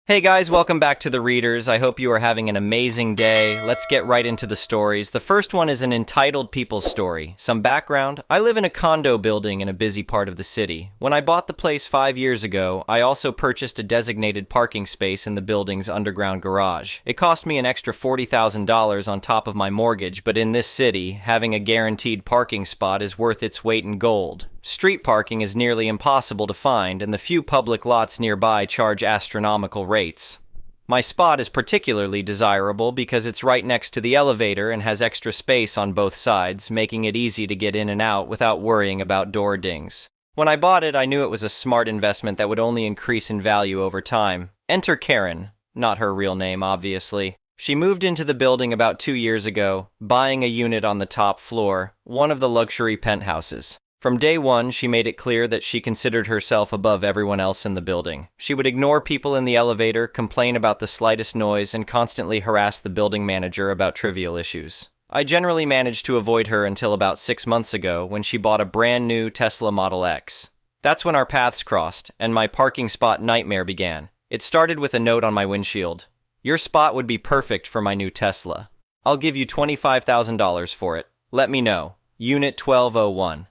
Hey guys, welcome back to The Readers. I hope you are having an amazing day. Let's get right into the stories. The first one is an entitled people's story. Some background: I live in a condo building in a busy part of the city. When I bought the place 5 years ago, I also purchased a designated parking space in the building's underground garage. It cost me an extra $40,000 on top of my mortgage, but in this city, having a guaranteed parking spot is worth its weight in gold. Street parking is nearly impossible to find, and the few public lots nearby charge astronomical rates. My spot is particularly desirable because it's right next to the elevator and has extra space on both sides, making it easy to get in and out without worrying about door dings. When I bought it, I knew it was a smart investment that would only increase in value over time. Enter Karen. Not her real name, obviously. She moved into the building about 2 years ago, buying a unit on the top floor, one of the luxury penthouses. From day one, she made it clear that she considered herself above everyone else in the building. She would ignore people in the elevator, complain about the slightest noise, and constantly harass the building manager about trivial issues. I generally managed to avoid her until about 6 months ago when she bought a brand new Tesla Model X. That's when our paths crossed, and my parking spot nightmare began. It started with a note on my windshield. "Your spot would be perfect for my new Tesla. I'll give you $25,000 for it. Let me know. Unit 1201.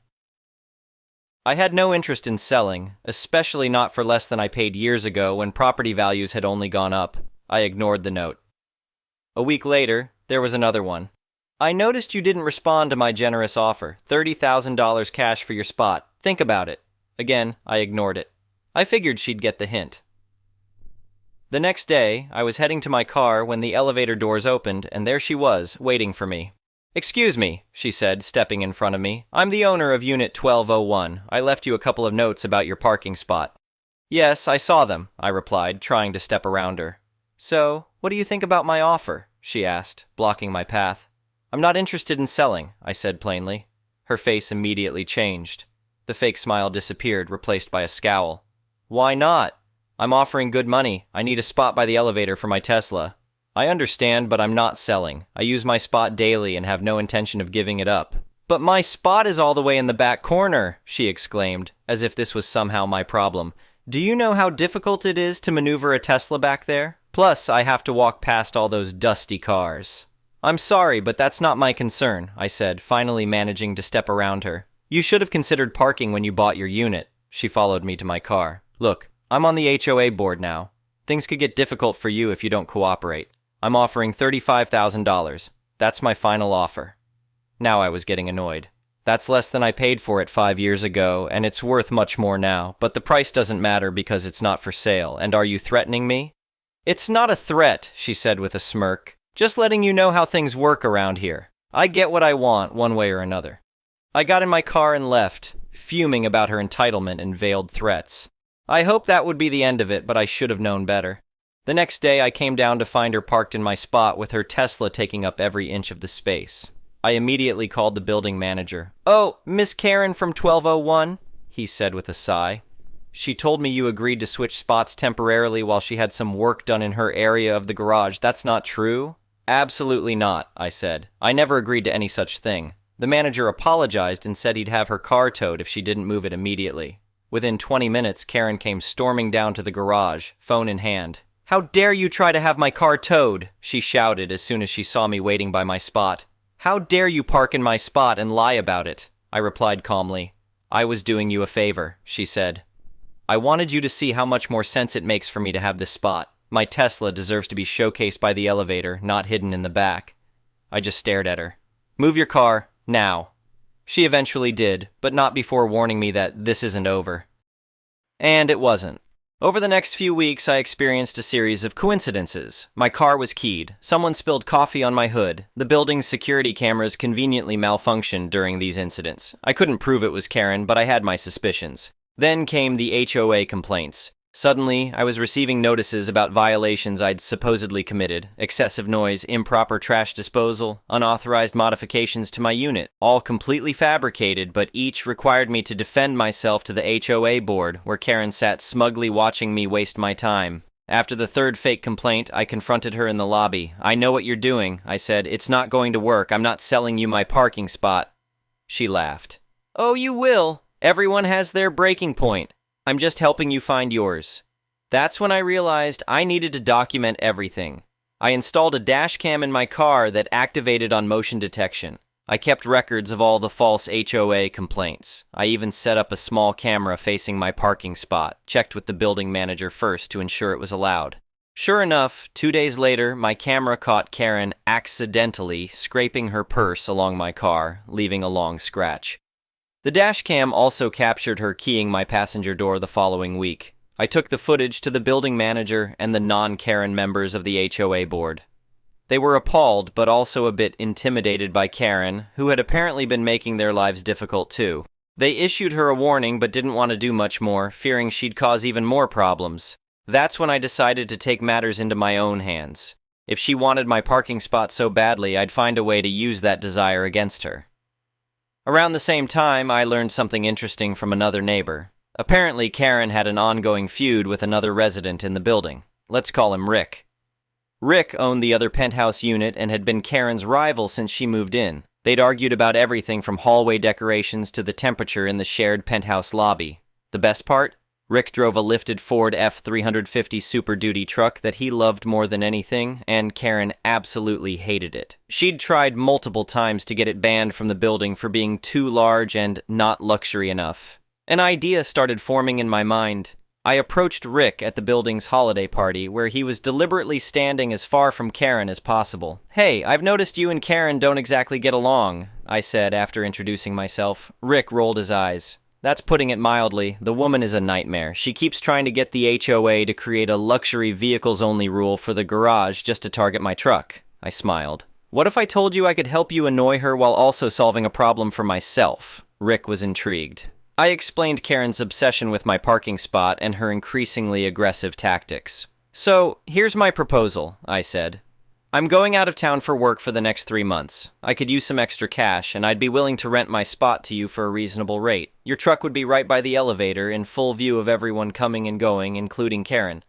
I had no interest in selling, especially not for less than I paid years ago when property values had only gone up. I ignored the note. A week later, there was another one. "I noticed you didn't respond to my generous offer. $30,000 cash for your spot. Think about it." Again, I ignored it. I figured she'd get the hint. The next day, I was heading to my car when the elevator doors opened, and there she was, waiting for me. "Excuse me," she said, stepping in front of me. "I'm the owner of Unit 1201. I left you a couple of notes about your parking spot." "Yes, I saw them," I replied, trying to step around her. "So, what do you think about my offer?" she asked, blocking my path. "I'm not interested in selling," I said plainly. Her face immediately changed. The fake smile disappeared, replaced by a scowl. "Why not? I'm offering good money. I need a spot by the elevator for my Tesla." "I understand, but I'm not selling. I use my spot daily and have no intention of giving it up." "But my spot is all the way in the back corner," she exclaimed, as if this was somehow my problem. "Do you know how difficult it is to maneuver a Tesla back there? Plus, I have to walk past all those dusty cars." "I'm sorry, but that's not my concern," I said, finally managing to step around her. "You should have considered parking when you bought your unit." She followed me to my car. "Look, I'm on the HOA board now. Things could get difficult for you if you don't cooperate. I'm offering $35,000. That's my final offer." Now I was getting annoyed. "That's less than I paid for it 5 years ago, and it's worth much more now, but the price doesn't matter because it's not for sale, and are you threatening me?" "It's not a threat," she said with a smirk. "Just letting you know how things work around here. I get what I want, one way or another." I got in my car and left, fuming about her entitlement and veiled threats. I hoped that would be the end of it, but I should have known better. The next day, I came down to find her parked in my spot with her Tesla taking up every inch of the space. I immediately called the building manager. "Oh, Miss Karen from 1201? He said with a sigh. "She told me you agreed to switch spots temporarily while she had some work done in her area of the garage. That's not true?" "Absolutely not," I said. "I never agreed to any such thing." The manager apologized and said he'd have her car towed if she didn't move it immediately. Within 20 minutes, Karen came storming down to the garage, phone in hand. "How dare you try to have my car towed?" she shouted as soon as she saw me waiting by my spot. "How dare you park in my spot and lie about it?" I replied calmly. "I was doing you a favor," she said. "I wanted you to see how much more sense it makes for me to have this spot. My Tesla deserves to be showcased by the elevator, not hidden in the back." I just stared at her. "Move your car, now." She eventually did, but not before warning me that this isn't over. And it wasn't. Over the next few weeks, I experienced a series of coincidences. My car was keyed. Someone spilled coffee on my hood. The building's security cameras conveniently malfunctioned during these incidents. I couldn't prove it was Karen, but I had my suspicions. Then came the HOA complaints. Suddenly, I was receiving notices about violations I'd supposedly committed: excessive noise, improper trash disposal, unauthorized modifications to my unit, all completely fabricated, but each required me to defend myself to the HOA board, where Karen sat smugly watching me waste my time. After the third fake complaint, I confronted her in the lobby. "I know what you're doing," I said. "It's not going to work. I'm not selling you my parking spot." She laughed. "Oh, you will. Everyone has their breaking point. I'm just helping you find yours." That's when I realized I needed to document everything. I installed a dash cam in my car that activated on motion detection. I kept records of all the false HOA complaints. I even set up a small camera facing my parking spot, checked with the building manager first to ensure it was allowed. Sure enough, 2 days later, my camera caught Karen accidentally scraping her purse along my car, leaving a long scratch. The dash cam also captured her keying my passenger door the following week. I took the footage to the building manager and the non-Karen members of the HOA board. They were appalled, but also a bit intimidated by Karen, who had apparently been making their lives difficult too. They issued her a warning but didn't want to do much more, fearing she'd cause even more problems. That's when I decided to take matters into my own hands. If she wanted my parking spot so badly, I'd find a way to use that desire against her. Around the same time, I learned something interesting from another neighbor. Apparently, Karen had an ongoing feud with another resident in the building. Let's call him Rick. Rick owned the other penthouse unit and had been Karen's rival since she moved in. They'd argued about everything from hallway decorations to the temperature in the shared penthouse lobby. The best part? Rick drove a lifted Ford F-350 Super Duty truck that he loved more than anything, and Karen absolutely hated it. She'd tried multiple times to get it banned from the building for being too large and not luxury enough. An idea started forming in my mind. I approached Rick at the building's holiday party, where he was deliberately standing as far from Karen as possible. "Hey, I've noticed you and Karen don't exactly get along," I said after introducing myself. Rick rolled his eyes. "That's putting it mildly. The woman is a nightmare. She keeps trying to get the HOA to create a luxury vehicles-only rule for the garage just to target my truck." I smiled. "What if I told you I could help you annoy her while also solving a problem for myself?" Rick was intrigued. I explained Karen's obsession with my parking spot and her increasingly aggressive tactics. "So, here's my proposal," I said. "I'm going out of town for work for the next 3 months. I could use some extra cash, and I'd be willing to rent my spot to you for a reasonable rate. Your truck would be right by the elevator, in full view of everyone coming and going, including Karen."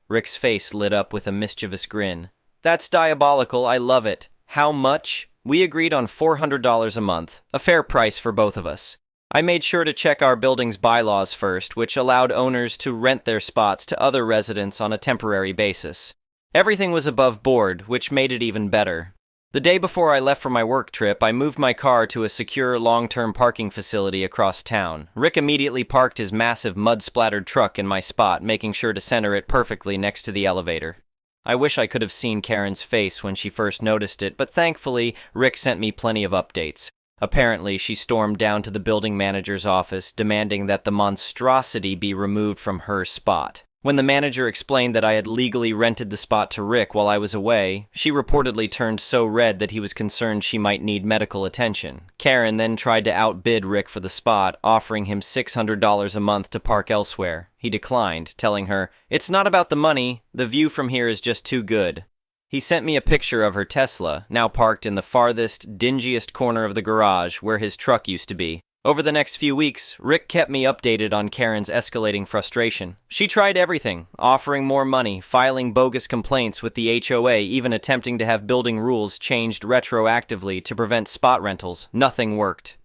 Rick's face lit up with a mischievous grin. "That's diabolical. I love it. How much?" We agreed on $400 a month, a fair price for both of us. I made sure to check our building's bylaws first, which allowed owners to rent their spots to other residents on a temporary basis. Everything was above board, which made it even better. The day before I left for my work trip, I moved my car to a secure long-term parking facility across town. Rick immediately parked his massive mud-splattered truck in my spot, making sure to center it perfectly next to the elevator. I wish I could have seen Karen's face when she first noticed it, but thankfully, Rick sent me plenty of updates. Apparently, she stormed down to the building manager's office, demanding that the monstrosity be removed from her spot. When the manager explained that I had legally rented the spot to Rick while I was away, she reportedly turned so red that he was concerned she might need medical attention. Karen then tried to outbid Rick for the spot, offering him $600 a month to park elsewhere. He declined, telling her, "It's not about the money, the view from here is just too good." He sent me a picture of her Tesla, now parked in the farthest, dingiest corner of the garage where his truck used to be. Over the next few weeks, Rick kept me updated on Karen's escalating frustration. She tried everything, offering more money, filing bogus complaints with the HOA, even attempting to have building rules changed retroactively to prevent spot rentals. Nothing worked.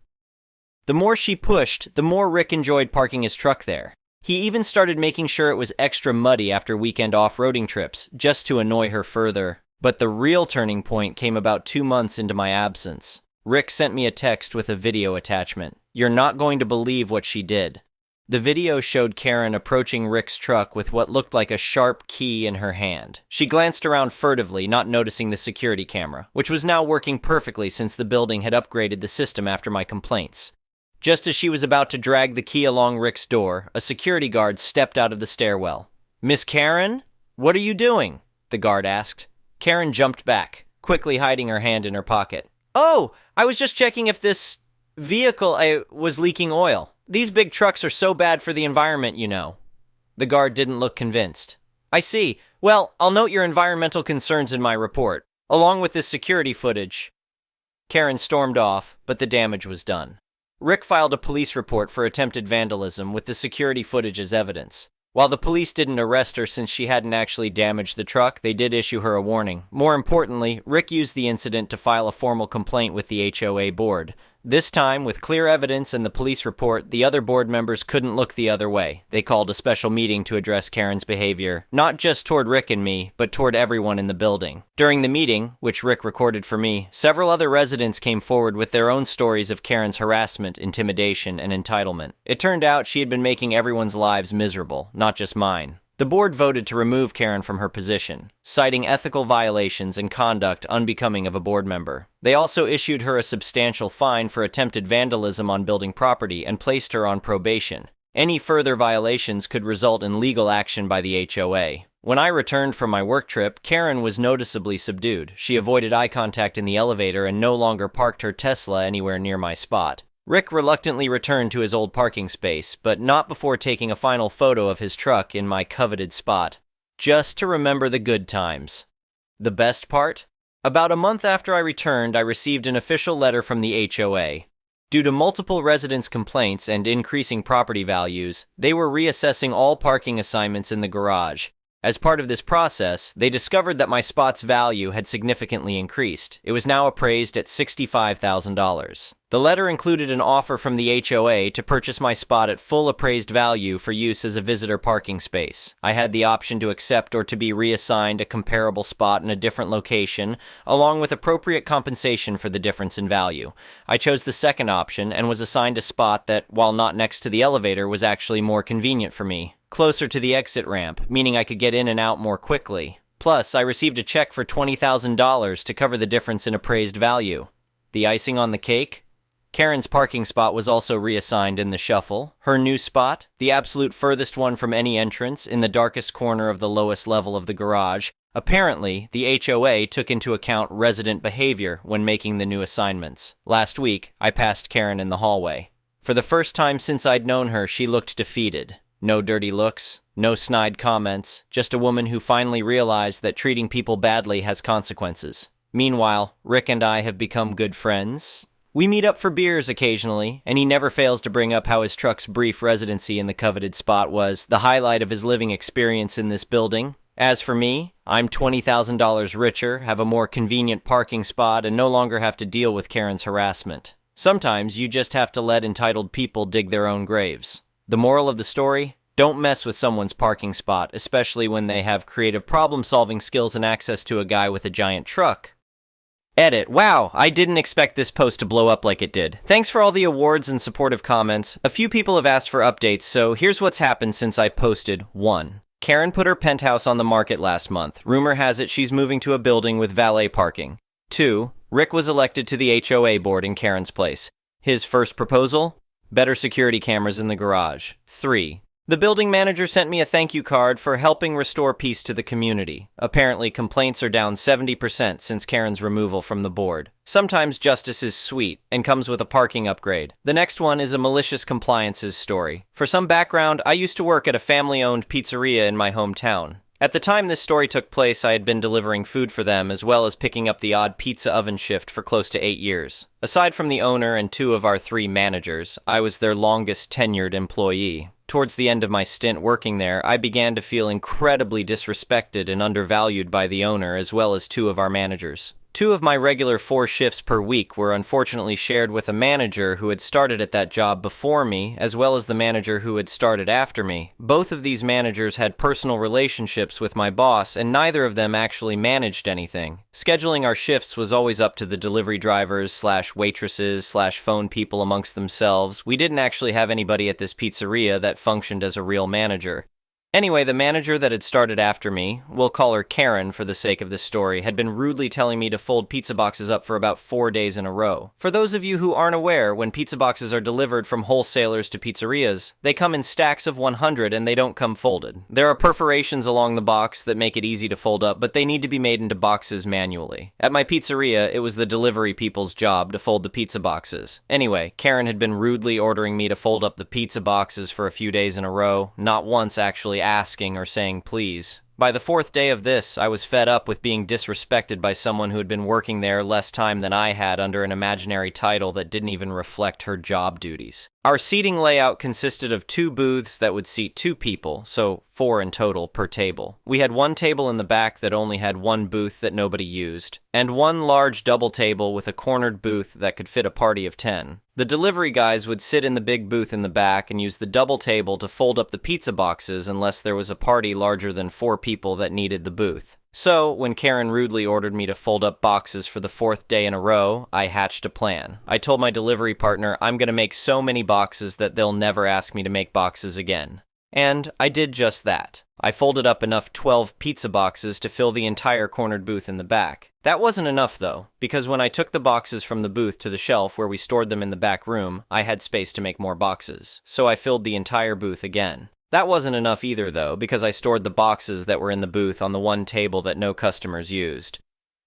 The more she pushed, the more Rick enjoyed parking his truck there. He even started making sure it was extra muddy after weekend off-roading trips, just to annoy her further. But the real turning point came about 2 months into my absence. Rick sent me a text with a video attachment. "You're not going to believe what she did." The video showed Karen approaching Rick's truck with what looked like a sharp key in her hand. She glanced around furtively, not noticing the security camera, which was now working perfectly since the building had upgraded the system after my complaints. Just as she was about to drag the key along Rick's door, a security guard stepped out of the stairwell. "Miss Karen? What are you doing?" the guard asked. Karen jumped back, quickly hiding her hand in her pocket. "Oh, I was just checking if this vehicle was leaking oil. These big trucks are so bad for the environment, you know." The guard didn't look convinced. "I see. Well, I'll note your environmental concerns in my report, along with this security footage." Karen stormed off, but the damage was done. Rick filed a police report for attempted vandalism with the security footage as evidence. While the police didn't arrest her since she hadn't actually damaged the truck, they did issue her a warning. More importantly, Rick used the incident to file a formal complaint with the HOA board. This time, with clear evidence and the police report, the other board members couldn't look the other way. They called a special meeting to address Karen's behavior, not just toward Rick and me, but toward everyone in the building. During the meeting, which Rick recorded for me, several other residents came forward with their own stories of Karen's harassment, intimidation, and entitlement. It turned out she had been making everyone's lives miserable, not just mine. The board voted to remove Karen from her position, citing ethical violations and conduct unbecoming of a board member. They also issued her a substantial fine for attempted vandalism on building property and placed her on probation. Any further violations could result in legal action by the HOA. When I returned from my work trip, Karen was noticeably subdued. She avoided eye contact in the elevator and no longer parked her Tesla anywhere near my spot. Rick reluctantly returned to his old parking space, but not before taking a final photo of his truck in my coveted spot, just to remember the good times. The best part? About a month after I returned, I received an official letter from the HOA. Due to multiple residents' complaints and increasing property values, they were reassessing all parking assignments in the garage. As part of this process, they discovered that my spot's value had significantly increased. It was now appraised at $65,000. The letter included an offer from the HOA to purchase my spot at full appraised value for use as a visitor parking space. I had the option to accept or to be reassigned a comparable spot in a different location, along with appropriate compensation for the difference in value. I chose the second option and was assigned a spot that, while not next to the elevator, was actually more convenient for me, closer to the exit ramp, meaning I could get in and out more quickly. Plus, I received a check for $20,000 to cover the difference in appraised value. The icing on the cake? Karen's parking spot was also reassigned in the shuffle. Her new spot, the absolute furthest one from any entrance, in the darkest corner of the lowest level of the garage. Apparently, the HOA took into account resident behavior when making the new assignments. Last week, I passed Karen in the hallway. For the first time since I'd known her, she looked defeated. No dirty looks, no snide comments, just a woman who finally realized that treating people badly has consequences. Meanwhile, Rick and I have become good friends. We meet up for beers occasionally, and he never fails to bring up how his truck's brief residency in the coveted spot was the highlight of his living experience in this building. As for me, I'm $20,000 richer, have a more convenient parking spot, and no longer have to deal with Karen's harassment. Sometimes you just have to let entitled people dig their own graves. The moral of the story? Don't mess with someone's parking spot, especially when they have creative problem-solving skills and access to a guy with a giant truck. Edit. Wow, I didn't expect this post to blow up like it did. Thanks for all the awards and supportive comments. A few people have asked for updates, so here's what's happened since I posted. 1. Karen put her penthouse on the market last month. Rumor has it she's moving to a building with valet parking. 2. Rick was elected to the HOA board in Karen's place. His first proposal? Better security cameras in the garage. 3. The building manager sent me a thank you card for helping restore peace to the community. Apparently, complaints are down 70% since Karen's removal from the board. Sometimes justice is sweet and comes with a parking upgrade. The next one is a Malicious compliances story. For some background, I used to work at a family-owned pizzeria in my hometown. At the time this story took place, I had been delivering food for them as well as picking up the odd pizza oven shift for close to 8 years. Aside from the owner and 2 of our 3 managers, I was their longest tenured employee. Towards the end of my stint working there, I began to feel incredibly disrespected and undervalued by the owner as well as 2 of our managers. 2 of my regular 4 shifts per week were unfortunately shared with a manager who had started at that job before me, as well as the manager who had started after me. Both of these managers had personal relationships with my boss, and neither of them actually managed anything. Scheduling our shifts was always up to the delivery drivers / waitresses / phone people amongst themselves. We didn't actually have anybody at this pizzeria that functioned as a real manager. Anyway, the manager that had started after me, we'll call her Karen for the sake of this story, had been rudely telling me to fold pizza boxes up for about 4 days in a row. For those of you who aren't aware, when pizza boxes are delivered from wholesalers to pizzerias, they come in stacks of 100 and they don't come folded. There are perforations along the box that make it easy to fold up, but they need to be made into boxes manually. At my pizzeria, it was the delivery people's job to fold the pizza boxes. Anyway, Karen had been rudely ordering me to fold up the pizza boxes for a few days in a row, not once actually asking or saying please. By the fourth day of this, I was fed up with being disrespected by someone who had been working there less time than I had under an imaginary title that didn't even reflect her job duties. Our seating layout consisted of 2 booths that would seat 2 people, so 4 in total per table. We had 1 table in the back that only had 1 booth that nobody used, and 1 large double table with a cornered booth that could fit a party of 10. The delivery guys would sit in the big booth in the back and use the double table to fold up the pizza boxes unless there was a party larger than 4 people that needed the booth. So, when Karen rudely ordered me to fold up boxes for the 4th day in a row, I hatched a plan. I told my delivery partner I'm gonna make so many boxes that they'll never ask me to make boxes again. And I did just that. I folded up enough 12 pizza boxes to fill the entire cornered booth in the back. That wasn't enough though, because when I took the boxes from the booth to the shelf where we stored them in the back room, I had space to make more boxes, so I filled the entire booth again. That wasn't enough either though, because I stored the boxes that were in the booth on the 1 table that no customers used.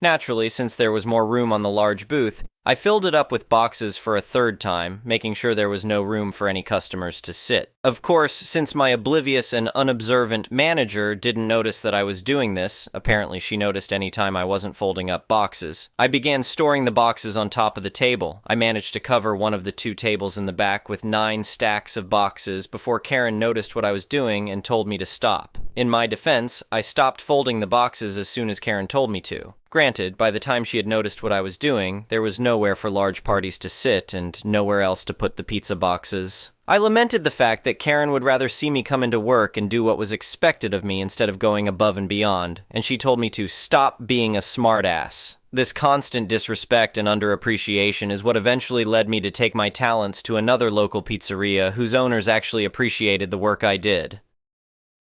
Naturally, since there was more room on the large booth, I filled it up with boxes for a 3rd time, making sure there was no room for any customers to sit. Of course, since my oblivious and unobservant manager didn't notice that I was doing this, apparently she noticed any time I wasn't folding up boxes, I began storing the boxes on top of the table. I managed to cover one of the 2 tables in the back with 9 stacks of boxes before Karen noticed what I was doing and told me to stop. In my defense, I stopped folding the boxes as soon as Karen told me to. Granted, by the time she had noticed what I was doing, there was nowhere for large parties to sit and nowhere else to put the pizza boxes. I lamented the fact that Karen would rather see me come into work and do what was expected of me instead of going above and beyond, and she told me to stop being a smartass. This constant disrespect and underappreciation is what eventually led me to take my talents to another local pizzeria whose owners actually appreciated the work I did.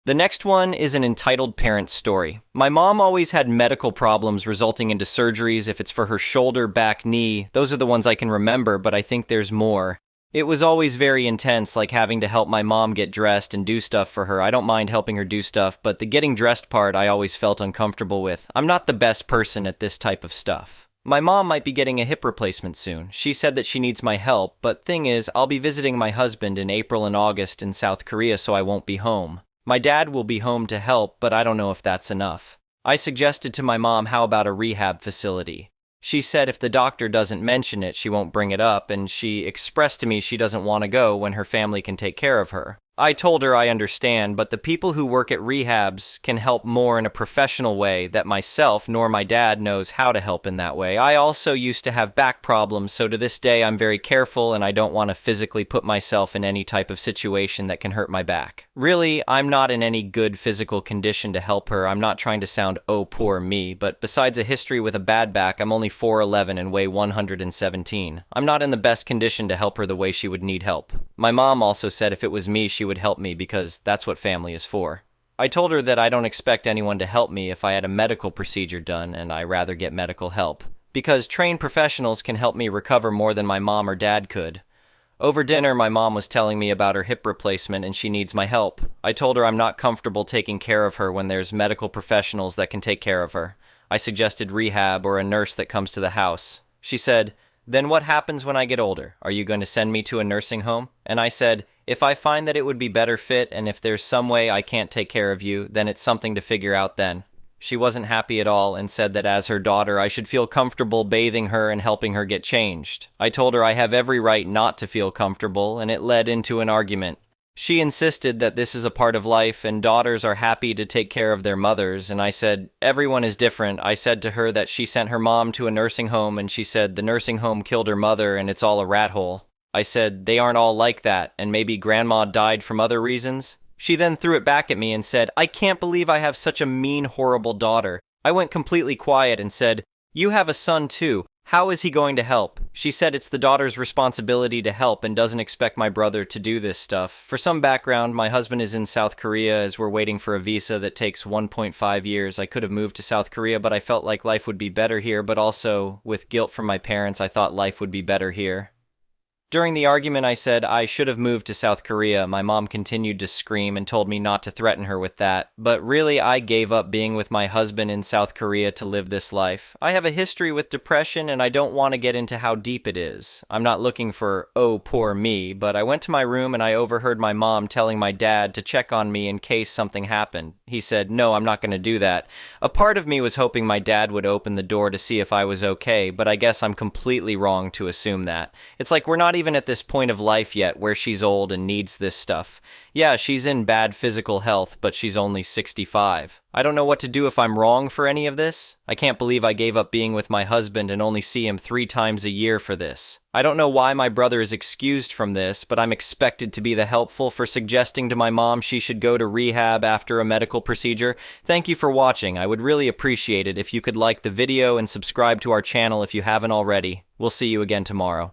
The next one is an entitled parent story. My mom always had medical problems resulting into surgeries. If it's for her shoulder, back, knee, those are the ones I can remember, but I think there's more. It was always very intense, like having to help my mom get dressed and do stuff for her. I don't mind helping her do stuff, but the getting dressed part I always felt uncomfortable with. I'm not the best person at this type of stuff. My mom might be getting a hip replacement soon. She said that she needs my help, but thing is, I'll be visiting my husband in April and August in South Korea, so I won't be home. My dad will be home to help, but I don't know if that's enough. I suggested to my mom how about a rehab facility. She said if the doctor doesn't mention it, she won't bring it up, and she expressed to me she doesn't want to go when her family can take care of her. I told her I understand, but the people who work at rehabs can help more in a professional way that myself nor my dad knows how to help in that way. I also used to have back problems, so to this day I'm very careful and I don't want to physically put myself in any type of situation that can hurt my back. Really, I'm not in any good physical condition to help her. I'm not trying to sound oh poor me, but besides a history with a bad back, I'm only 4'11" and weigh 117. I'm not in the best condition to help her the way she would need help. My mom also said if it was me, she would help me because that's what family is for. I told her that I don't expect anyone to help me if I had a medical procedure done and I rather get medical help, because trained professionals can help me recover more than my mom or dad could. Over dinner, my mom was telling me about her hip replacement and she needs my help. I told her I'm not comfortable taking care of her when there's medical professionals that can take care of her. I suggested rehab or a nurse that comes to the house. She said, "Then what happens when I get older? Are you going to send me to a nursing home?" And I said, "If I find that it would be better fit and if there's some way I can't take care of you, then it's something to figure out then." She wasn't happy at all and said that as her daughter, I should feel comfortable bathing her and helping her get changed. I told her I have every right not to feel comfortable, and it led into an argument. She insisted that this is a part of life and daughters are happy to take care of their mothers, and I said, everyone is different. I said to her that she sent her mom to a nursing home and she said the nursing home killed her mother and it's all a rat hole. I said, they aren't all like that, and maybe grandma died from other reasons. She then threw it back at me and said, I can't believe I have such a mean, horrible daughter. I went completely quiet and said, you have a son too. How is he going to help? She said it's the daughter's responsibility to help and doesn't expect my brother to do this stuff. For some background, my husband is in South Korea as we're waiting for a visa that takes 1.5 years. I could have moved to South Korea, but I felt like life would be better here, but also, with guilt from my parents, I thought life would be better here. During the argument, I said I should have moved to South Korea. My mom continued to scream and told me not to threaten her with that. But really, I gave up being with my husband in South Korea to live this life. I have a history with depression, and I don't want to get into how deep it is. I'm not looking for, oh, poor me, but I went to my room and I overheard my mom telling my dad to check on me in case something happened. He said, no, I'm not going to do that. A part of me was hoping my dad would open the door to see if I was okay, but I guess I'm completely wrong to assume that. It's like we're not even at this point of life yet where she's old and needs this stuff. Yeah, she's in bad physical health, but she's only 65. I don't know what to do if I'm wrong for any of this. I can't believe I gave up being with my husband and only see him 3 times a year for this. I don't know why my brother is excused from this, but I'm expected to be the helpful for suggesting to my mom she should go to rehab after a medical procedure. Thank you for watching. I would really appreciate it if you could like the video and subscribe to our channel if you haven't already. We'll see you again tomorrow.